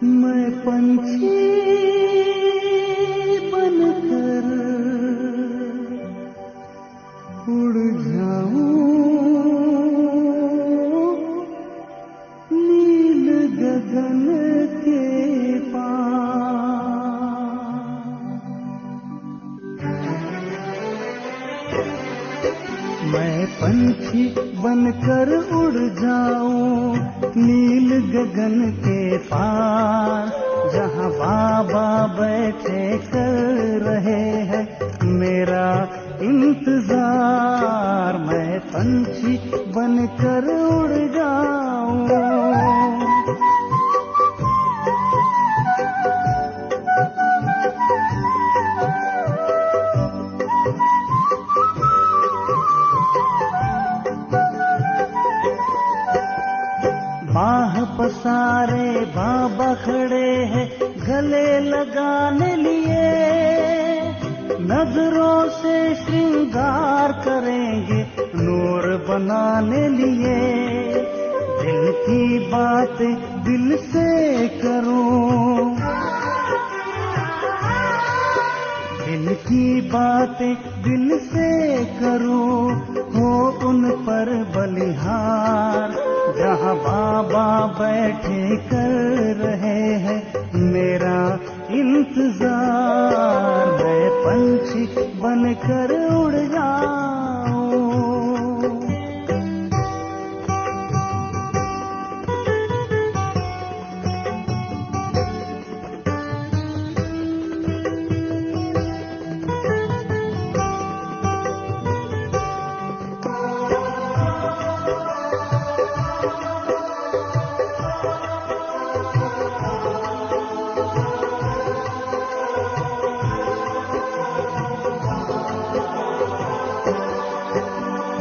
मैं पंछी बनकर उड़ जाऊं नील गगन के पार। मैं पंछी बनकर उड़ जाऊं नील गगन के पार, जहां बाबा बैठे कर रहे हैं मेरा इंतजार। मैं पंछी बनकर उड़ जाऊं। बाह पसारे बाबा खड़े हैं गले लगाने लिए, नजरों से श्रृंगार करेंगे नूर बनाने लिए। दिल की बात दिल से करूं, दिल की बातें दिल से करूं, हो उन पर बलिहार। जहां बाबा बैठे कर रहे हैं मेरा इंतजार। मैं पंछी बनकर उड़ जाऊं।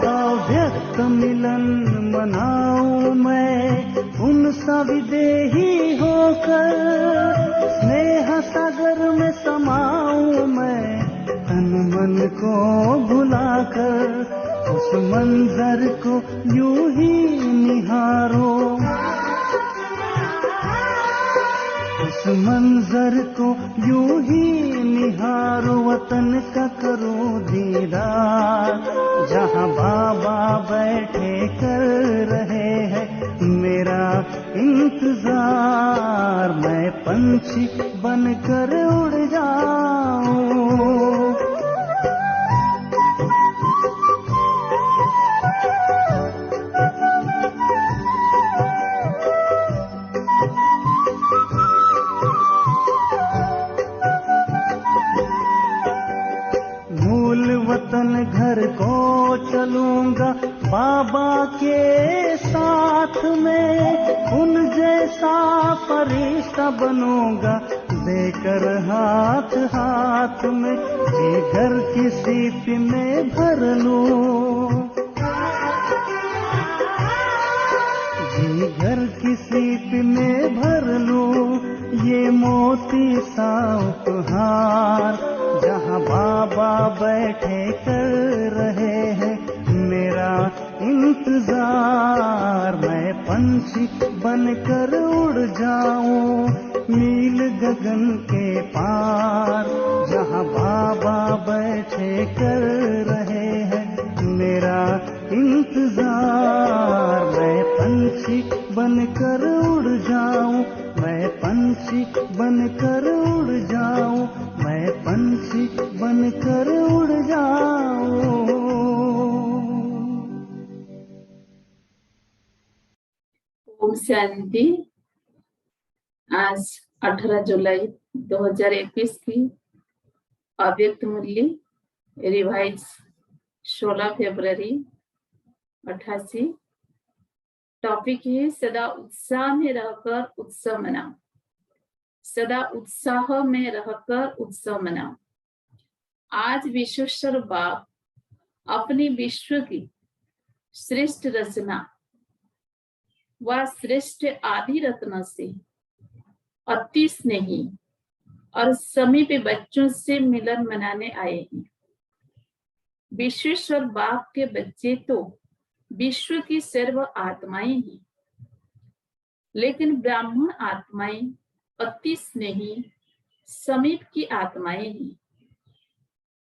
अव्यक्त मिलन मनाऊं मैं उनसा विदेही होकर, स्नेह सागर में समाऊं मैं तन मन को भुलाकर। उस मंजर को यूं ही निहारो, उस मंजर को यूं ही निहारो, वतन का करो दीदार। जहां बाबा बैठे कर रहे हैं मेरा इंतजार। मैं पंछी बनकर उड़ जाऊं। वतन घर को चलूंगा बाबा के साथ में, उन जैसा फरिश्ता बनूंगा देकर हाथ हाथ में। जिगर की सीप में भर लूं, जिगर की सीप में भर लूं ये मोती सा उपहार। जहां बाबा बैठे कर रहे हैं मेरा इंतजार। मैं पंछी बनकर उड़ जाऊं नील गगन के पार। जहां बाबा बैठे कर रहे हैं मेरा इंतजार। मैं पंछी बनकर उड़ जाऊं, मैं पंछी बनकर उड़ जाऊं, मैं पंछी बनकर उड़ जाऊं। ओम शांति। आज 18 जुलाई 2021 की अव्यक्त मूल्य रिवाइज 16 फरवरी 88। टॉपिक है सदा उत्साह में रहकर उत्सव मनाओ। सदा उत्साह में रहकर उत्सव मनाओ। आज विश्वेश्वर बाप अपनी विश्व की श्रेष्ठ रचना व श्रेष्ठ आदि रत्न से अति स्नेही और समीप बच्चों से मिलन मनाने आए हैं। विश्वेश्वर बाप के बच्चे तो विश्व की सर्व आत्माएं हैं, लेकिन ब्राह्मण आत्माएं अति स्नेही समीप की आत्माएं हैं,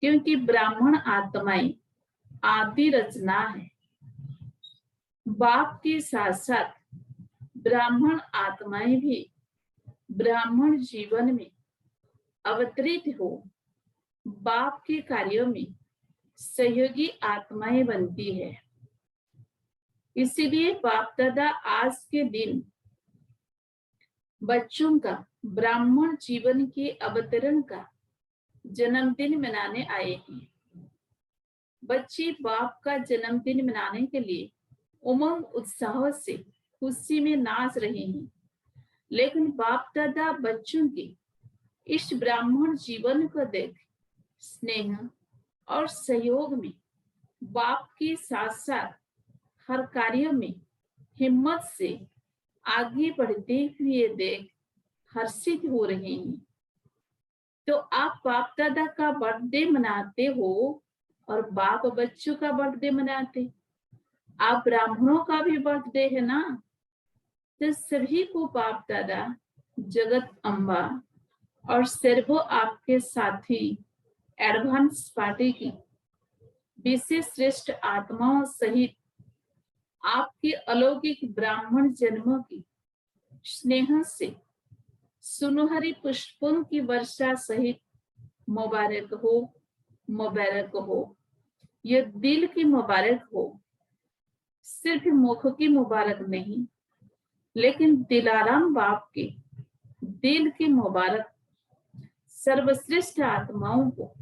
क्योंकि ब्राह्मण आत्माएं आदि रचना है। बाप के साथ साथ ब्राह्मण आत्माएं भी ब्राह्मण जीवन में अवतरित हो बाप के कार्यों में सहयोगी आत्माएं बनती है। इसीलिए बाप दादा आज के दिन बच्चों का ब्राह्मण जीवन के अवतरण का जन्मदिन मनाने आए हैं। बच्चे बाप का जन्मदिन मनाने के लिए उमंग उत्साह से खुशी में नाच रहे हैं, लेकिन बाप दादा बच्चों के इस ब्राह्मण जीवन को देख स्नेह और सहयोग में बाप के साथ साथ हर कार्य में हिम्मत से आगे बढ़ते हुए देख हर्षित हो रहे हैं। तो आप बाप दादा का बर्थडे मनाते हो और बाप बच्चों का बर्थडे मनाते, आप ब्राह्मणों का भी बर्थडे है ना। तो सभी को बाप दादा, जगत अम्बा और सर्वो आपके साथी एडवांस पार्टी की विशेष श्रेष्ठ आत्माओं सहित आपके अलौकिक ब्राह्मण जन्मों की स्नेह से सुनहरी पुष्पों की वर्षा सहित मुबारक हो, मुबारक हो। ये दिल की मुबारक हो, सिर्फ मुख की मुबारक नहीं, लेकिन दिलाराम बाप के दिल की मुबारक सर्वश्रेष्ठ आत्माओं को,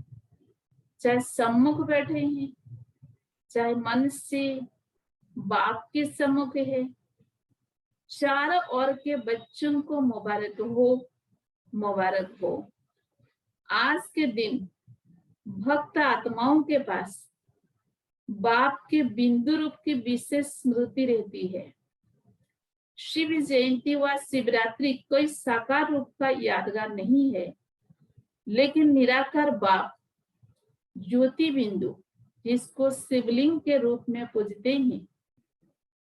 चाहे सम्मुख बैठे हैं, चाहे मन से बाप के सम्मुख है, चारों ओर के बच्चों को मुबारक हो, मुबारक हो। आज के दिन भक्त आत्माओं के पास बाप के बिंदु रूप की विशेष स्मृति रहती है। शिव जयंती व शिवरात्रि कोई साकार रूप का यादगार नहीं है, लेकिन निराकार बाप ज्योति बिंदु, जिसको शिवलिंग के रूप में पूजते हैं,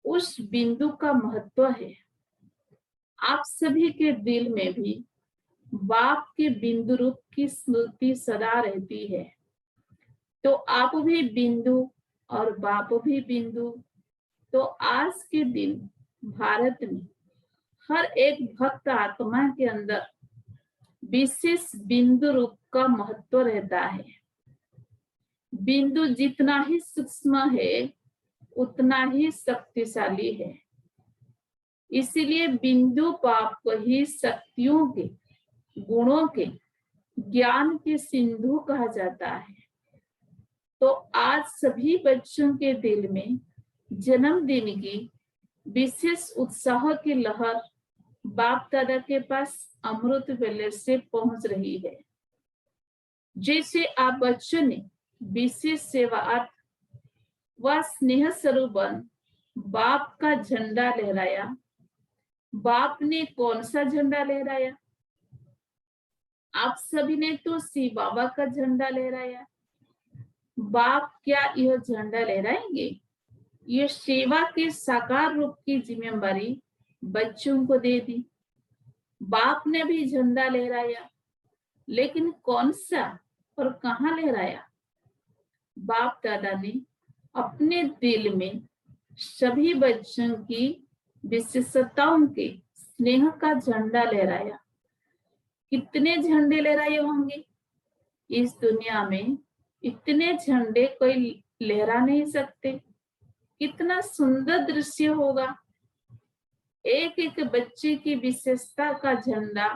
उस बिंदु का महत्व है। आप सभी के दिल में भी बाप के बिंदु रूप की स्मृति सदा रहती है। तो आप भी बिंदु और बाप भी बिंदु। तो आज के दिन भारत में हर एक भक्त आत्मा के अंदर विशेष बिंदु रूप का महत्व रहता है। बिंदु जितना ही सूक्ष्म है उतना ही शक्तिशाली है। इसीलिए बिंदु बाप को ही शक्तियों के, गुणों के, ज्ञान के सिंधु कहा जाता है। तो आज सभी बच्चों के दिल में जन्मदिन की विशेष उत्साह की लहर बाप दादा के पास अमृत वेले से पहुंच रही है। जैसे आप बच्चों ने विशेष सेवार्थ व स्नेह स्वरूप बाप का झंडा लहराया। बाप ने कौन सा झंडा लहराया? आप सभी ने तो शिव बाबा का झंडा लहराया। बाप क्या यह झंडा लहराएंगे? ये सेवा के साकार रूप की जिम्मेदारी बच्चों को दे दी। बाप ने भी झंडा लहराया, लेकिन कौन सा और कहाँ लहराया? बाप दादा ने अपने दिल में सभी बच्चों की विशेषताओं के स्नेह का झंडा लहराया। कितने झंडे लहराए होंगे? इस दुनिया में इतने झंडे कोई लहरा नहीं सकते। कितना सुंदर दृश्य होगा। एक एक बच्चे की विशेषता का झंडा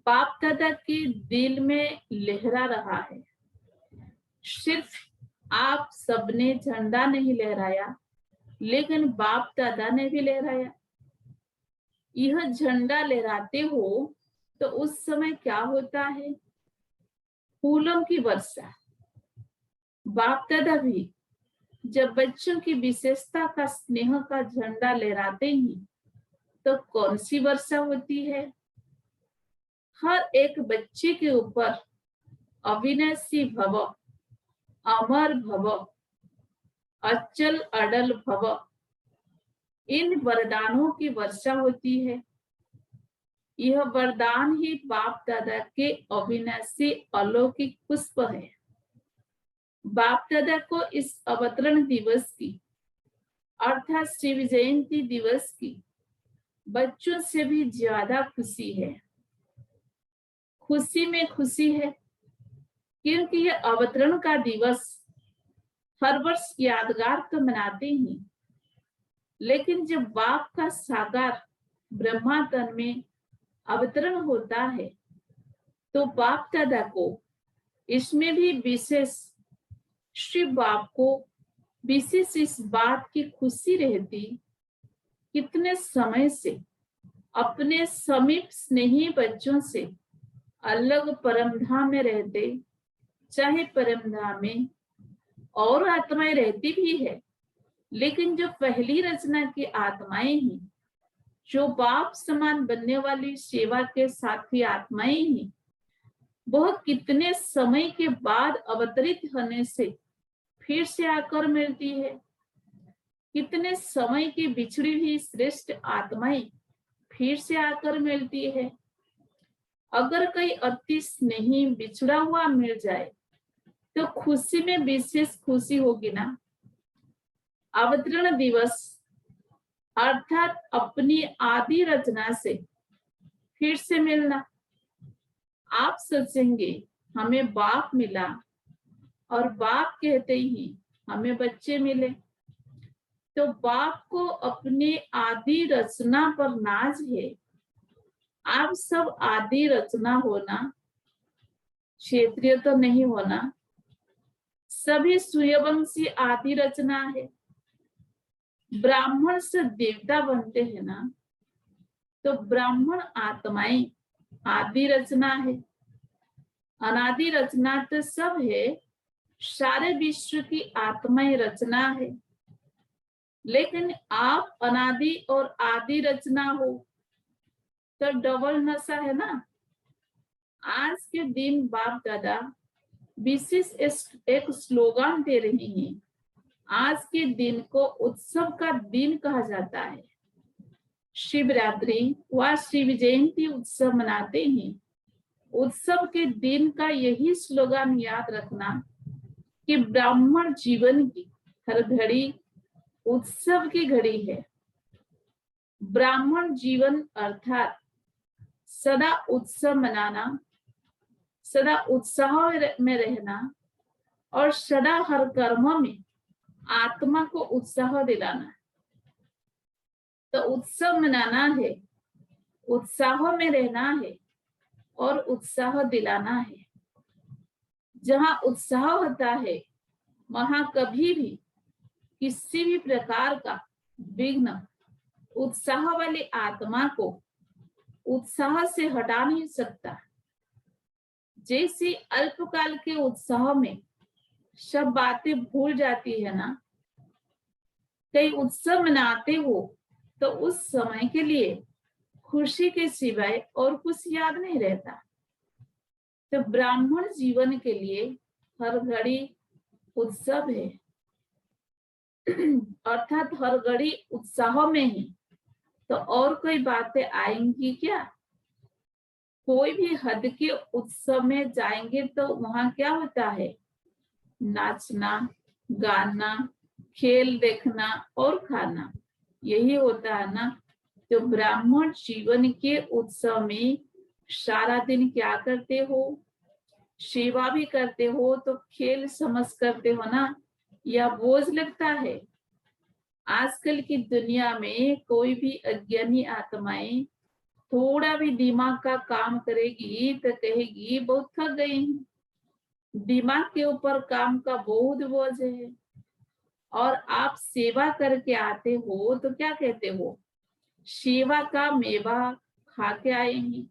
बाप दादा के दिल में लहरा रहा है। सिर्फ आप सबने झंडा नहीं लहराया, लेकिन बाप दादा ने भी लहराया। यह झंडा लहराते हो तो उस समय क्या होता है? फूलों की वर्षा। बाप दादा भी जब बच्चों की विशेषता का, स्नेह का झंडा लहराते हैं तो कौन सी वर्षा होती है? हर एक बच्चे के ऊपर अविनाशी भव, अमर भव, अचल अडल भव, इन वरदानों की वर्षा होती है। यह वरदान ही बाप दादा के अविनाशी अलौकिक पुष्प है। बाप दादा को इस अवतरण दिवस की अर्थात शिव जयंती दिवस की बच्चों से भी ज्यादा खुशी है। खुशी में खुशी है क्योंकि यह अवतरण का दिवस हर वर्ष यादगार तो मनाते ही, लेकिन जब बाप का साकार ब्रह्मा तन में अवतरण होता है तो बाप दादा को इसमें भी विशेष, श्री बाप को विशेष इस बात की खुशी रहती कितने समय से अपने समीप स्नेही बच्चों से अलग परमधाम में रहते, चाहे परमधाम में और आत्माएं रहती भी है, लेकिन जो पहली रचना की आत्माएं हैं, जो बाप समान बनने वाली सेवा के साथी आत्माएं हैं, वह कितने समय के बाद अवतरित होने से फिर से आकर मिलती है। कितने समय की बिछड़ी हुई श्रेष्ठ आत्माएं फिर से आकर मिलती है। अगर कोई अति स्नेही बिछड़ा हुआ मिल जाए तो खुशी में विशेष खुशी होगी ना। अवतरण दिवस अर्थात अपनी आदि रचना से फिर से मिलना। आप सोचेंगे हमें बाप मिला और बाप कहते ही हमें बच्चे मिले, तो बाप को अपने आदि रचना पर नाज है। आप सब आदि रचना होना, क्षेत्रीय तो नहीं होना, सभी सूर्यवंशी आदि रचना है। ब्राह्मण से देवता बनते हैं ना, तो ब्राह्मण आत्माएं आदि रचना है। अनादि रचना तो सब है, सारे विश्व की आत्माएं रचना है। लेकिन आप अनादि और आदि रचना हो तो डबल नशा है ना। आज के दिन बाप दादा विशेष एक स्लोगन दे रहे हैं। आज के दिन को उत्सव का दिन कहा जाता है। शिवरात्रि व शिव जयंती उत्सव मनाते हैं। उत्सव के दिन का यही स्लोगन याद रखना कि ब्राह्मण जीवन की हर घड़ी उत्सव की घड़ी है। ब्राह्मण जीवन अर्थात सदा उत्सव मनाना, सदा उत्साह में रहना और सदा हर कर्म में आत्मा को उत्साह दिलाना। तो उत्सव मनाना है, उत्साह में रहना है और उत्साह दिलाना है। जहां उत्साह होता है वहां कभी भी किसी भी प्रकार का विघ्न उत्साह वाली आत्मा को उत्साह से हटा नहीं सकता। जैसे अल्पकाल के उत्साह में सब बातें भूल जाती है ना। कई उत्सव मनाते हो तो उस समय के लिए खुशी के सिवाय और कुछ याद नहीं रहता। तो ब्राह्मण जीवन के लिए हर घड़ी उत्सव है, अर्थात हर घड़ी उत्साह में ही। तो और कोई बातें आएंगी क्या? कोई भी हद के उत्सव में जाएंगे तो वहां क्या होता है? नाचना, गाना, खेल देखना और खाना, यही होता है ना। तो ब्राह्मण जीवन के उत्सव में सारा दिन क्या करते हो? सेवा भी करते हो तो खेल समझ करते हो ना, या बोझ लगता है? आजकल की दुनिया में कोई भी अज्ञानी आत्माएं थोड़ा भी दिमाग का काम करेगी तो कहेगी बहुत थक गई। दिमाग के ऊपर काम का बहुत बोझ है। और आप सेवा करके आते हो तो क्या कहते हो? सेवा का मेवा खा के आएंगे,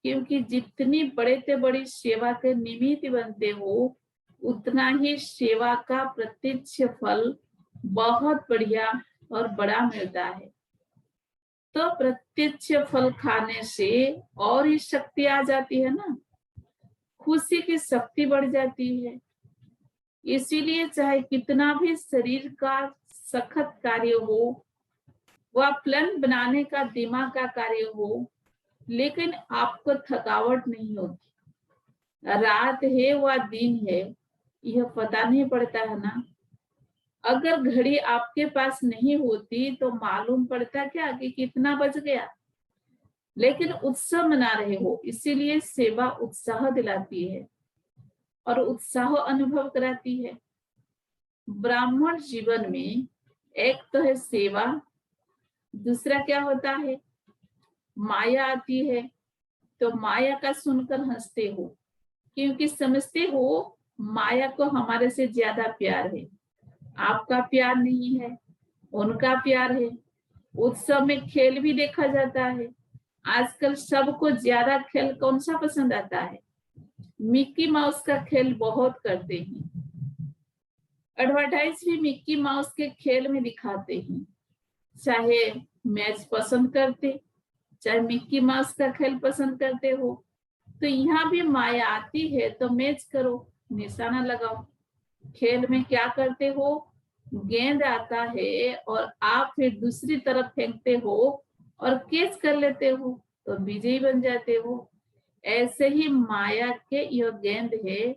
क्योंकि जितनी बड़े से बड़ी सेवा के निमित्त बनते हो उतना ही सेवा का प्रत्यक्ष फल बहुत बढ़िया और बड़ा मिलता है। तो प्रत्यक्ष फल खाने से और ही शक्ति आ जाती है ना, खुशी की शक्ति बढ़ जाती है। इसीलिए चाहे कितना भी शरीर का सखत कार्य हो, वह प्लान बनाने का दिमाग का कार्य हो, लेकिन आपको थकावट नहीं होगी। रात है व दिन है यह पता नहीं पड़ता है ना। अगर घड़ी आपके पास नहीं होती तो मालूम पड़ता क्या कि कितना बज गया। लेकिन उत्सव मना रहे हो, इसीलिए सेवा उत्साह दिलाती है और उत्साह अनुभव कराती है। ब्राह्मण जीवन में एक तो है सेवा, दूसरा क्या होता है, माया आती है। तो माया का सुनकर हंसते हो, क्योंकि समझते हो माया को हमारे से ज्यादा प्यार है। आपका प्यार नहीं है, उनका प्यार है। उत्सव में खेल भी देखा जाता है। आजकल सबको ज्यादा खेल कौन सा पसंद आता है? मिक्की माउस का खेल बहुत करते हैं। एडवर्टाइज भी मिक्की माउस के खेल में दिखाते हैं। चाहे मैच पसंद करते, चाहे मिक्की माउस का खेल पसंद करते हो, तो यहाँ भी माया आती है तो मैच करो, निशाना लगाओ। खेल में क्या करते हो, गेंद आता है और आप फिर दूसरी तरफ फेंकते हो और कैच कर लेते हो तो विजयी बन जाते हो। ऐसे ही माया के यह गेंद है,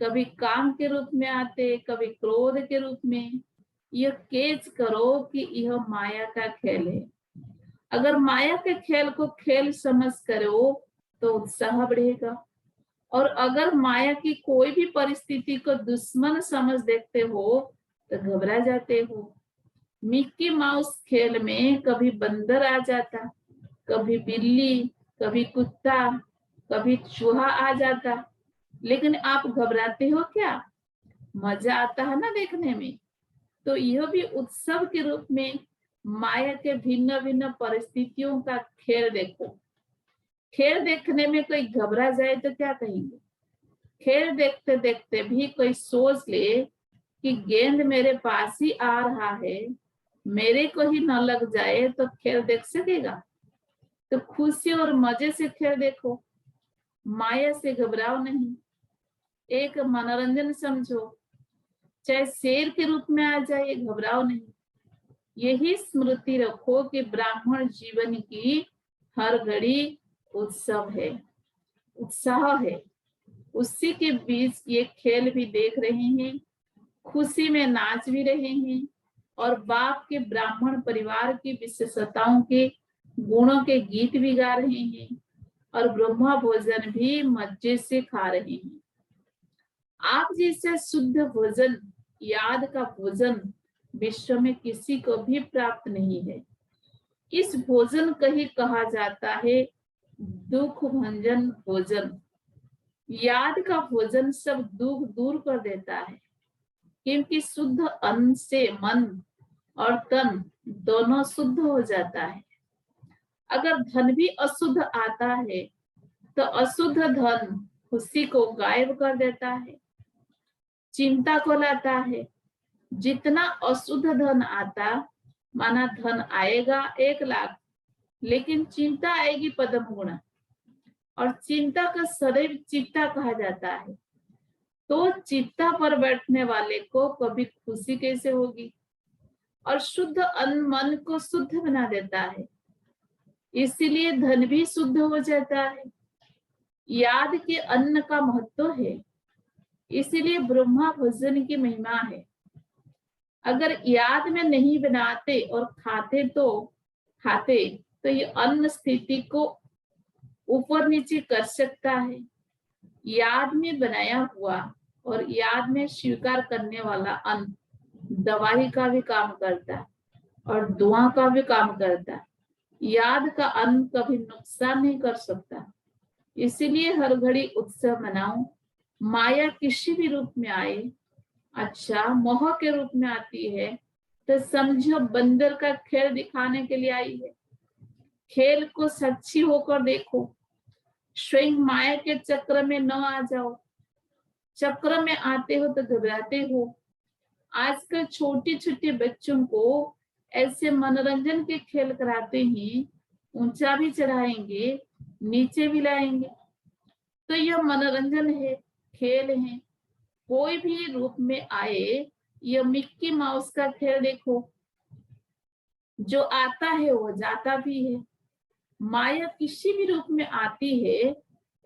कभी काम के रूप में आते, कभी क्रोध के रूप में। यह कैच करो कि यह माया का खेल है। अगर माया के खेल को खेल समझ करो तो उत्साह बढ़ेगा, और अगर माया की कोई भी परिस्थिति को दुश्मन समझ देखते हो तो घबरा जाते हो। मिक्की माउस खेल में कभी बंदर आ जाता, कभी बिल्ली, कभी कुत्ता, कभी चूहा आ जाता, लेकिन आप घबराते हो क्या? मजा आता है ना देखने में। तो यह भी उत्सव के रूप में माया के भिन्न भिन्न परिस्थितियों का खेल देखो। खेल देखने में कोई घबरा जाए तो क्या कहेंगे? खेल देखते देखते भी कोई सोच ले कि गेंद मेरे पास ही आ रहा है, मेरे को ही न लग जाए, तो खेल देख सकेगा? तो खुशी और मजे से खेल देखो, माया से घबराओ नहीं। एक मनोरंजन समझो, चाहे शेर के रूप में आ जाए, घबराओ नहीं। यही स्मृति रखो कि ब्राह्मण जीवन की हर घड़ी उत्सव है, उत्साह है। उसी के बीच ये खेल भी देख रहे हैं, खुशी में नाच भी रहे हैं, और बाप के ब्राह्मण परिवार की विशेषताओं के गुणों के गीत भी गा रहे हैं, और ब्रह्मा भोजन भी मजे से खा रहे हैं। आप जैसे शुद्ध भोजन, याद का भोजन विश्व में किसी को भी प्राप्त नहीं है। इस भोजन को ही कहा जाता है दुख भंजन भोजन। याद का भोजन सब दुख दूर कर देता है, क्योंकि शुद्ध अन्न से मन और तन दोनों शुद्ध हो जाता है। अगर धन भी अशुद्ध आता है तो अशुद्ध धन खुशी को गायब कर देता है, चिंता को लाता है। जितना अशुद्ध धन आता, माना धन आएगा 1,00,000, लेकिन चिंता आएगी पद्म गुणा, और चिंता का सदैव चित्ता कहा जाता है। तो चित्ता पर बैठने वाले को कभी खुशी कैसे होगी? और शुद्ध अन्न मन को शुद्ध बना देता है, इसीलिए धन भी शुद्ध हो जाता है। याद के अन्न का महत्व है, इसीलिए ब्रह्मा भोजन की महिमा है। अगर याद में नहीं बनाते और खाते तो ये अन्न स्थिति को ऊपर नीचे कर सकता है। याद में बनाया हुआ और याद में स्वीकार करने वाला अन्न दवाई का भी काम करता है और दुआ का भी काम करता है। याद का अन्न कभी नुकसान नहीं कर सकता, इसीलिए हर घड़ी उत्सव मनाओ। माया किसी भी रूप में आए, अच्छा मोह के रूप में आती है तो समझो बंदर का खेल दिखाने के लिए आई है। खेल को सच्ची होकर देखो, स्वयं माया के चक्र में न आ जाओ। चक्र में आते हो तो घबराते हो। आजकल छोटे छोटे बच्चों को ऐसे मनोरंजन के खेल कराते हैं, ऊंचा भी चढ़ाएंगे, नीचे भी लाएंगे। तो यह मनोरंजन है, खेल है। कोई भी रूप में आए, यह मिक्की माउस का खेल देखो, जो आता है वो जाता भी है। माया किसी भी रूप में आती है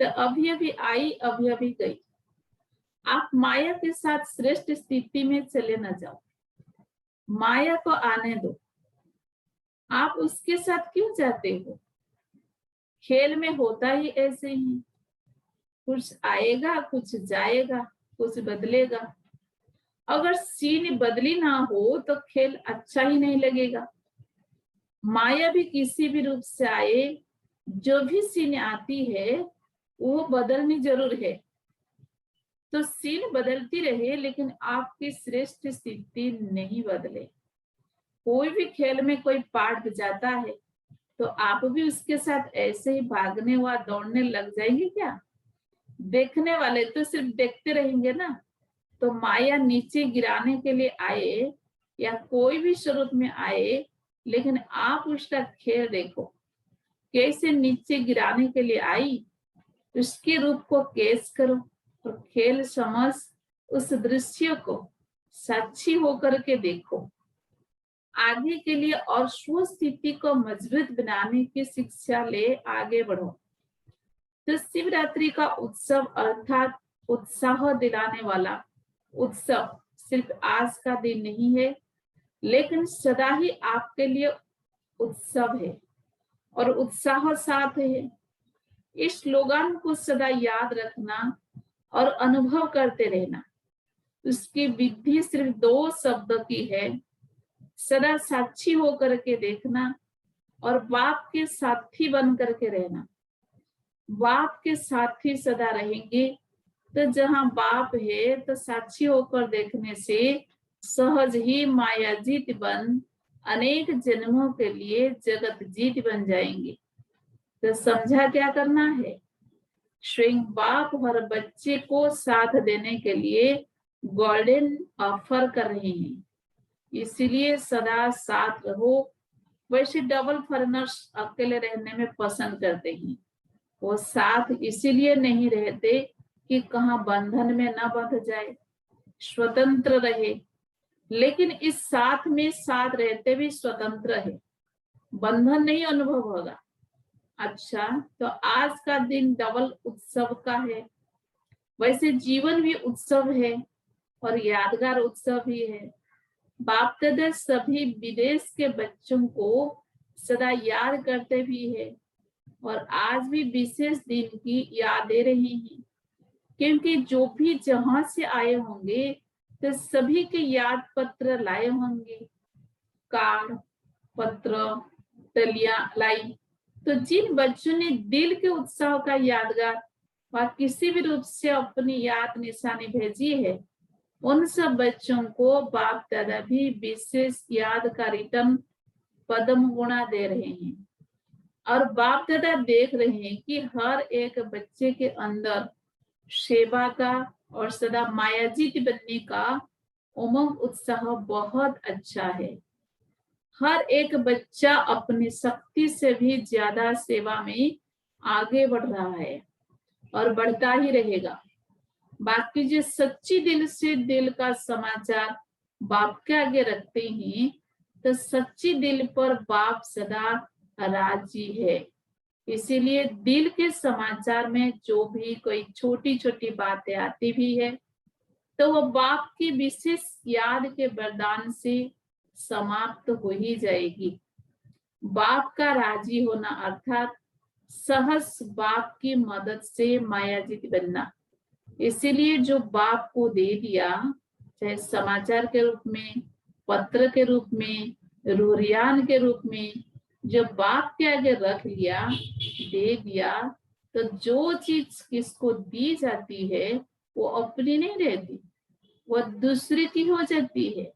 तो अभी अभी आई, अभी अभी गई। आप माया के साथ श्रेष्ठ स्थिति में चले न जाओ, माया को आने दो। आप उसके साथ क्यों जाते हो? खेल में होता ही ऐसे ही, कुछ आएगा, कुछ जाएगा, कुछ बदलेगा। अगर सीन बदली ना हो तो खेल अच्छा ही नहीं लगेगा। माया भी किसी भी रूप से आए, जो भी सीन आती है वो बदलनी जरूर है। तो सीन बदलती रहे लेकिन आपकी श्रेष्ठ स्थिति नहीं बदले। कोई भी खेल में कोई पार्ट बजाता है तो आप भी उसके साथ ऐसे ही भागने व दौड़ने लग जाएंगे क्या? देखने वाले तो सिर्फ देखते रहेंगे ना। तो माया नीचे गिराने के लिए आए या कोई भी स्वरूप में आए, लेकिन आप उसका खेल देखो, कैसे नीचे गिराने के लिए आई, उसके रूप को कैच करो और खेल समझ उस दृश्य को साक्षी होकर के देखो। आगे के लिए और स्व स्थिति को मजबूत बनाने की शिक्षा ले आगे बढ़ो। तो शिवरात्रि का उत्सव अर्थात उत्साह दिलाने वाला उत्सव सिर्फ आज का दिन नहीं है, लेकिन सदा ही आपके लिए उत्सव है और उत्साह साथ है। इस स्लोगन को सदा याद रखना और अनुभव करते रहना। उसकी विधि सिर्फ 2 शब्द की है, सदा साक्षी होकर के देखना और बाप के साथी बन करके रहना। बाप के साथी सदा रहेंगे तो जहां बाप है तो साक्षी होकर देखने से सहज ही माया जीत बन अनेक जन्मों के लिए जगत जीत बन जाएंगे। तो समझा क्या करना है? स्वयं बाप हर बच्चे को साथ देने के लिए गोल्डन ऑफर कर रहे हैं, इसीलिए सदा साथ रहो। वैसे डबल फॉरेनर्स अकेले रहने में पसंद करते हैं, वो साथ इसीलिए नहीं रहते कि कहाँ बंधन में न बंध जाए, स्वतंत्र रहे। लेकिन इस साथ में साथ रहते भी स्वतंत्र है, बंधन नहीं अनुभव होगा। अच्छा, तो आज का दिन डबल उत्सव का है। वैसे जीवन भी उत्सव है और यादगार उत्सव भी है। बाप दादा सभी विदेश के बच्चों को सदा याद करते भी है और आज भी विशेष दिन की याद दे रहे हैं, क्योंकि जो भी जहां से आए होंगे तो सभी के याद पत्र लाए होंगे, कार्ड, पत्र, तलिया लाई। तो जिन बच्चों ने दिल के उत्साह का यादगार व किसी भी रूप से अपनी याद निशानी भेजी है, उन सब बच्चों को बाप दादा भी विशेष याद का रिटर्न पद्म गुणा दे रहे हैं। और बाप दादा देख रहे हैं कि हर एक बच्चे के अंदर सेवा का और सदा मायाजीत बनने का उमंग उत्साह बहुत अच्छा है। हर एक बच्चा अपनी शक्ति से भी ज्यादा सेवा में आगे बढ़ रहा है और बढ़ता ही रहेगा। बाकी जो सच्ची दिल से दिल का समाचार बाप के आगे रखते हैं तो सच्ची दिल पर बाप सदा राजी है। इसीलिए दिल के समाचार में जो भी कोई छोटी छोटी बातें आती भी है तो वो बाप की विशेष याद के वरदान से समाप्त हो ही जाएगी। बाप का राजी होना अर्थात सहस बाप की मदद से मायाजीत बनना। इसीलिए जो बाप को दे दिया, चाहे समाचार के रूप में, पत्र के रूप में, रूरियान के रूप में, जो बाप के आगे रख लिया, दे दिया, तो जो चीज किसको दी जाती है वो अपनी नहीं रहती, वो दूसरे की हो जाती है।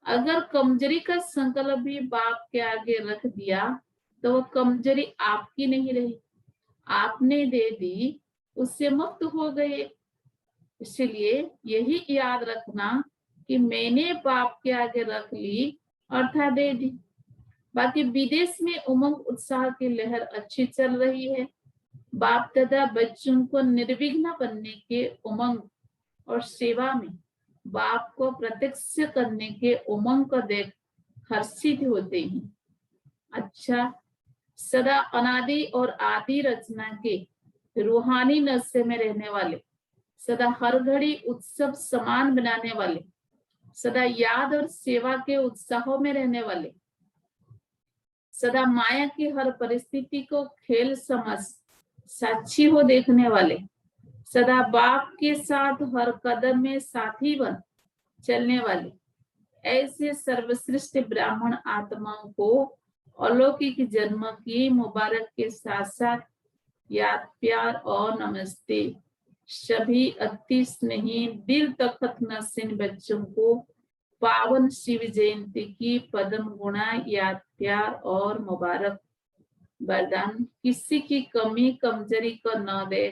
अगर कमजोरी का संकल्प भी बाप के आगे रख दिया तो वो कमजोरी आपकी नहीं रही, आपने दे दी, उससे मुक्त हो गए। इसलिए यही याद रखना कि मैंने बाप के आगे रख ली अर्थात दे दी। बाकी विदेश में उमंग उत्साह की लहर अच्छी चल रही है। बाप दादा बच्चों को निर्विघ्न बनने के उमंग और सेवा में बाप को प्रत्यक्ष करने के उमंग को देख हर्षित होते हैं। अच्छा, सदा अनादि और आदि रचना के रूहानी नशे में रहने वाले, सदा हर घड़ी उत्सव समान बनाने वाले, सदा याद और सेवा के उत्साहों में रहने वाले, सदा माया की हर परिस्थिति को खेल समझ साक्षी हो देखने वाले, सदा बाप के साथ हर कदम में साथी बन चलने वाले, ऐसे सर्वश्रेष्ठ ब्राह्मण आत्माओं को अलौकिक जन्म की मुबारक के साथ साथ याद, प्यार और नमस्ते। सभी अति स्नेही दिल तखत नसीन बच्चों को पावन शिव जयंती की पद्म गुणा याद, प्यार और मुबारक। वरदान, किसी की कमी कमजोरी को न दे,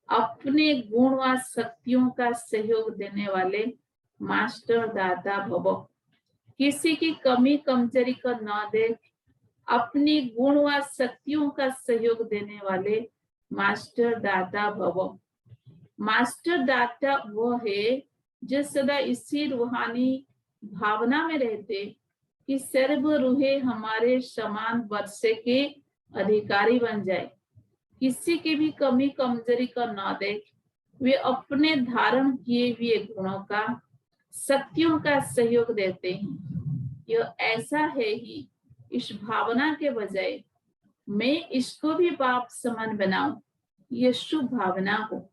अपने गुण व शक्तियों का सहयोग देने वाले मास्टर दाता भव। किसी की कमी कमजोरी को न दे, अपनी गुण व शक्तियों का सहयोग देने वाले मास्टर दाता भव। मास्टर दाता वो है जो सदा इसी रूहानी भावना में रहते कि सर्व रूहे हमारे समान वर्षे के अधिकारी बन जाए। किसी की भी कमी कमजोरी को न देख, वे अपने धारण किए हुए गुणों का, शक्तियों का सहयोग देते हैं। यह ऐसा है ही इस भावना के बजाय मैं इसको भी बाप समान बनाऊं, ये शुभ भावना हो।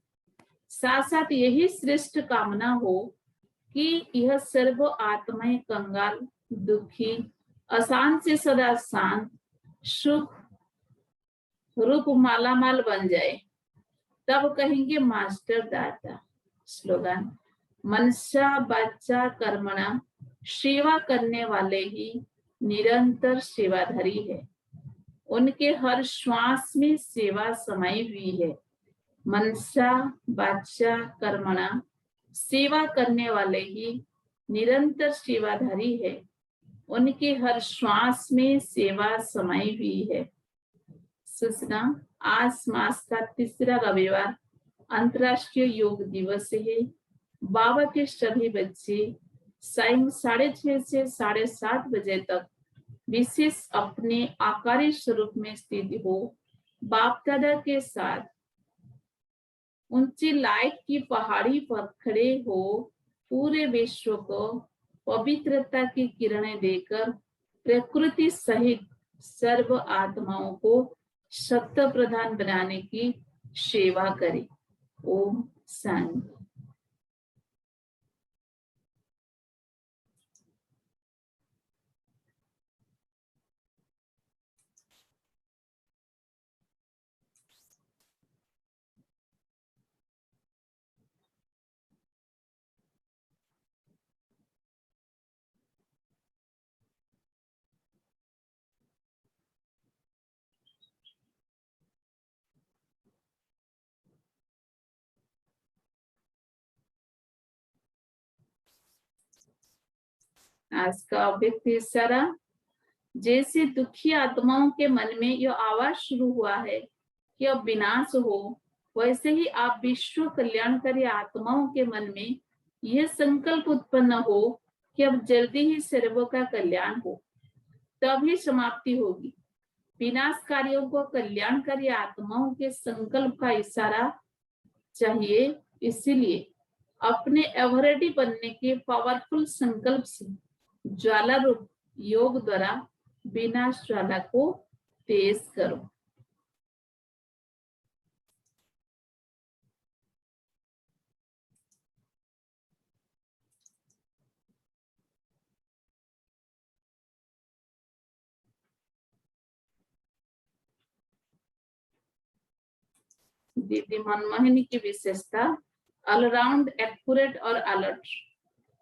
साथ साथ यही श्रेष्ठ कामना हो कि यह सर्व आत्माएं कंगाल, दुखी, अशांत से सदा शांत, सुख रूप मालामाल बन जाए। तब कहेंगे मास्टर दाता। स्लोगन, मनसा वाचा कर्मणा, सेवा करने वाले ही निरंतर सेवाधारी है। उनके हर श्वास में सेवा समाई हुई है। मनसा वाचा कर्मणा, सेवा करने वाले ही निरंतर सेवाधारी है। उनके हर श्वास में सेवा समाई हुई है। सूचना, आज मास का तीसरा रविवार अंतर्राष्ट्रीय योग दिवस है। बाबा के सभी बच्चे सायं 6:30 से 7:30 बजे तक विशेष अपने आकारी स्वरूप में स्थित हो बाप दादा के साथ ऊंची लाइट की पहाड़ी पर खड़े हो पूरे विश्व को पवित्रता की किरणें देकर प्रकृति सहित सर्व आत्माओं को सत्य प्रदान बनाने की सेवा करें। ओम शांति। आज का व्यक्ति इशारा, जैसे दुखी आत्माओं के मन में यह आवाज शुरू हुआ है कि अब विनाश हो, वैसे ही आप विश्व कल्याणकारी आत्माओं के मन में यह संकल्प उत्पन्न हो कि अब जल्दी ही सर्वों का कल्याण हो, तभी समाप्ति होगी। विनाशकारियों को कल्याणकारी आत्माओं के संकल्प का इशारा चाहिए। इसीलिए अपने एवरेडी बनने के पावरफुल संकल्प से ज्वाला रूप योग द्वारा विनाश ज्वाला को तेज करो। दीदी मनमोहिनी की विशेषता, ऑलराउंड एक्यूरेट और अलर्ट।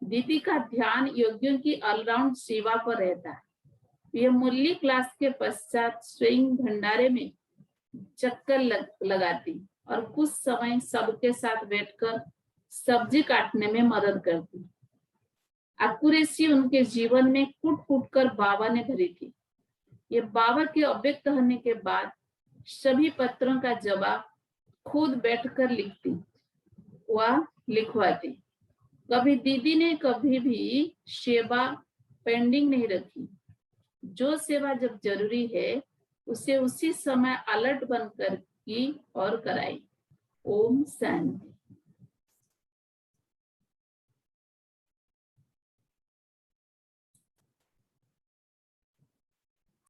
दीदी का ध्यान योगियों की ऑलराउंड सेवा पर रहता है। यह मुरली क्लास के पश्चात स्वयं भंडारे में चक्कर लगाती और कुछ समय सबके साथ बैठकर सब्जी काटने में मदद करती। एक्यूरेसी उनके जीवन में कूट कूट कर बाबा ने भरी थी। ये बाबा के अव्यक्त होने के बाद सभी पत्रों का जवाब खुद बैठकर लिखती व लिखवाती। कभी दीदी ने कभी भी सेवा पेंडिंग नहीं रखी। जो सेवा जब जरूरी है उसे उसी समय अलर्ट बनकर की और कराई। ओम शांति।